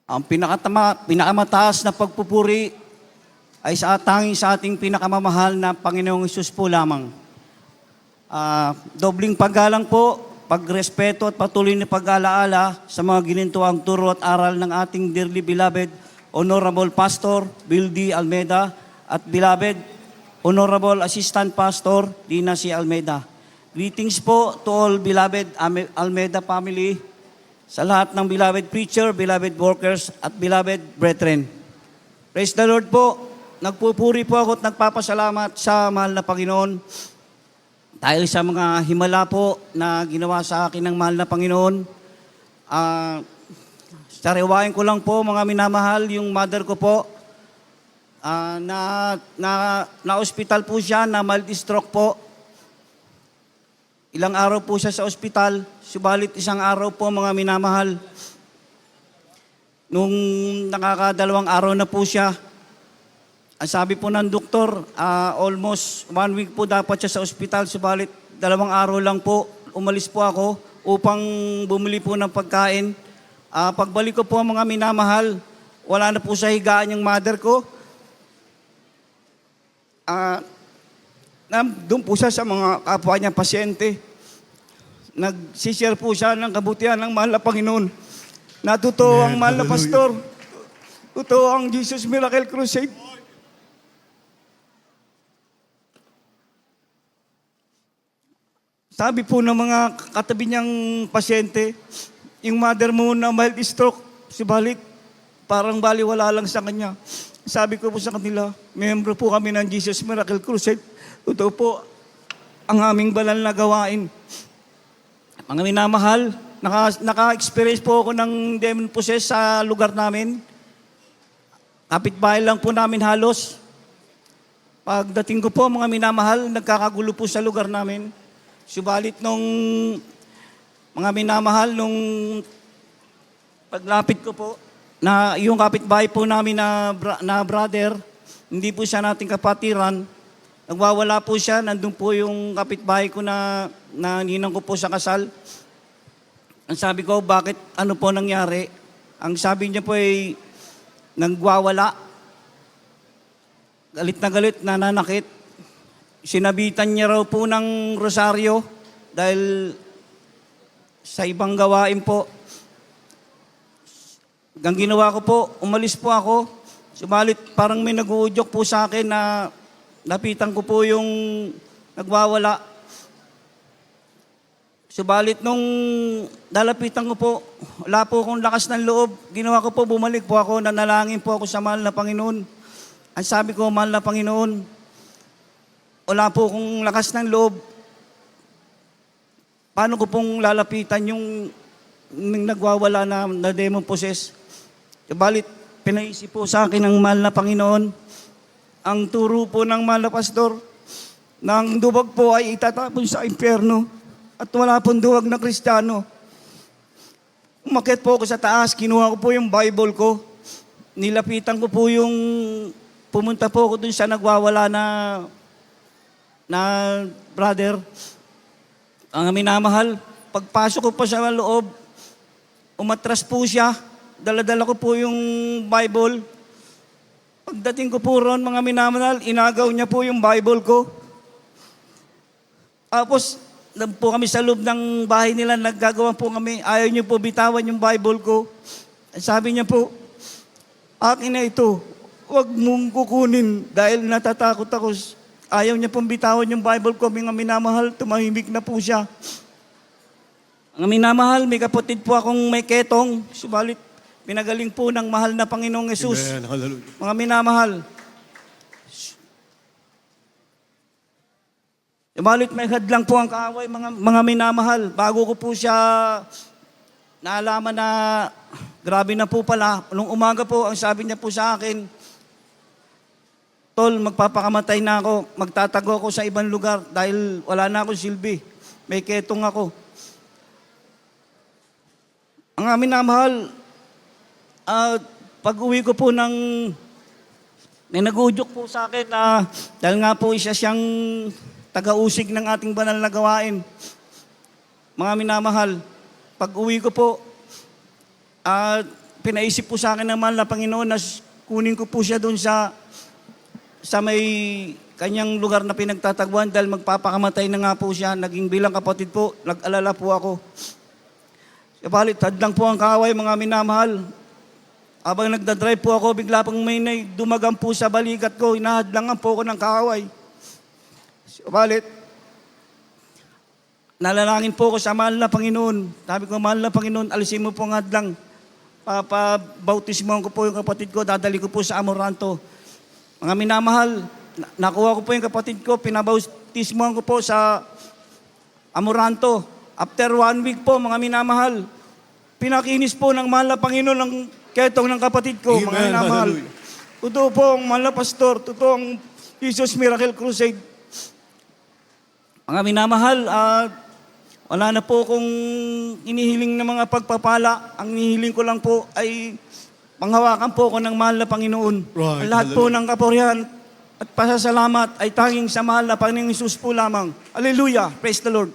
Ang pinakamataas na pagpupuri ay tanging sa ating pinakamamahal na Panginoong Hesus po lamang. Dobling paggalang po, pagrespeto at patuloy na pag-alaala sa mga ginintuang turo at aral ng ating dearly beloved Honorable Pastor Bill D. Almeida at beloved Honorable Assistant Pastor Dina C. Almeida. Greetings po to all beloved Almeida family, sa lahat ng beloved preacher, beloved workers, at beloved brethren. Praise the Lord po. Nagpupuri po ako at nagpapasalamat sa mahal na Panginoon dahil sa mga himala po na ginawa sa akin ng mahal na Panginoon. Sariwain ko lang po, mga minamahal, yung mother ko po, na hospital po siya, na mild stroke po. Ilang araw po siya sa ospital, subalit isang araw po, mga minamahal. Nung nakakadalawang araw na po siya, ang sabi po ng doktor, almost 1 week po dapat siya sa ospital, subalit 2 araw lang po, umalis po ako upang bumili po ng pagkain. Pagbalik ko po, mga minamahal, wala na po sa higaan yung mother ko. Doon po siya sa mga kapwa niya pasyente. Nagsishare po siya ng kabutihan ng mahal na Panginoon. Natuto ang mahal na pastor. Totoo ang Jesus Miracle Crusade. Sabi po ng mga katabi niyang pasyente, yung mother mo na mild stroke, subalit parang baliwala lang sa kanya. Sabi ko po sa kanila, miyembro po kami ng Jesus Miracle Crusade. Totoo po ang aming banal na gawain. Mga minamahal, naka-experience po ako ng demon possess sa lugar namin. Kapitbahay lang po namin halos. Pagdating ko po, mga minamahal, nagkakagulo po sa lugar namin. Subalit nung mga minamahal, nung paglapit ko po, na yung kapitbahay po namin na brother, hindi po siya nating kapatiran. Nagwawala po siya, nandun po yung kapitbahay ko na ninang ko po sa kasal. Ang sabi ko, bakit ano po nangyari? Ang sabi niya po ay nagwawala. Galit, nananakit. Sinabitan niya raw po ng rosaryo dahil sa ibang gawain po. Ang ginawa ko po, umalis po ako. Subalit parang may nag-uudyok po sa akin na lapitan ko po yung nagwawala. Subalit nung lalapitan ko po, wala po akong lakas ng loob. Ginawa ko po, bumalik po ako, nanalangin po ako sa mahal na Panginoon. Ang sabi ko, mahal na Panginoon, wala po akong lakas ng loob. Paano ko pong lalapitan yung nagwawala na demon possess? Subalit, pinaisip po sa akin ng mahal na Panginoon, ang turo po ng mahal na pastor, na ang duwag po ay itatapon sa impyerno at wala pong duwag na Kristiyano. Umakyat po ako sa taas, kinuha ko po yung Bible ko, nilapitan ko po yung, pumunta po ako dun sa nagwawala na brother. Ang minamahal, pagpasok ko pa sa loob, umatras po siya, dala-dala ko po yung Bible. Pagdating ko po ron, mga minamahal, inagaw niya po yung Bible ko. Tapos, po kami sa loob ng bahay nila, naggagawa po kami, ayaw niyo po bitawan yung Bible ko. Sabi niya po, akin na ito, huwag mong kukunin dahil natatakot ako. Ayaw niya pong bitawan yung Bible ko, mga minamahal, tumahimik na po siya. Mga minamahal, may kapatid po akong may ketong, subalit pinagaling po ng mahal na Panginoong Hesus. Amen. Hallelujah. Mga minamahal, subalit may hadlang po ang kaaway, mga minamahal. Bago ko po siya naalaman na grabe na po pala, nung umaga po, ang sabi niya po sa akin, Tol, magpapakamatay na ako, magtatago ako sa ibang lugar dahil wala na akong silbi. May ketong ako. Ang amin na mahal, pag-uwi ko po may nag-udyok po sa akin na dahil nga po isa siyang taga-usig ng ating banal na gawain. Mga minamahal, pag-uwi ko po, pinaisip po sa akin ng mahal na Panginoon na kunin ko po siya doon sa may kanyang lugar na pinagtatagpuan dahil magpapakamatay na nga po siya. Naging bilang kapatid po, nag-alala po ako. Subalit, hadlang po ang kaaway, mga minamahal. Habang nagdadrive po ako, bigla pong may dumagang po sa balikat ko, inahadlangan po ako ng kaaway. Subalit, nalalangin po ako sa mahal na Panginoon. Sabi ko, mahal na Panginoon, alisin mo po ang hadlang. Papabautismohan ko po yung kapatid ko, dadali ko po sa Amoranto. Mga minamahal, nakuha ko po yung kapatid ko, pinabautismohan ko po sa Amoranto. After 1 week po, mga minamahal, pinakinis po ng mahal na Panginoon ng ketong ng kapatid ko, Amen. mga minamahal. Totoo po ang mahal na pastor, totoo ang Jesus Miracle Crusade. Mga minamahal, wala na po kung inihiling ng mga pagpapala. Ang inihiling ko lang po ay panghawakan po ko ng mahal na Panginoon. Right. Ang lahat po ng kapurihan at pasasalamat ay tanging sa mahal na Panginoong Jesus po lamang. Hallelujah! Praise the Lord!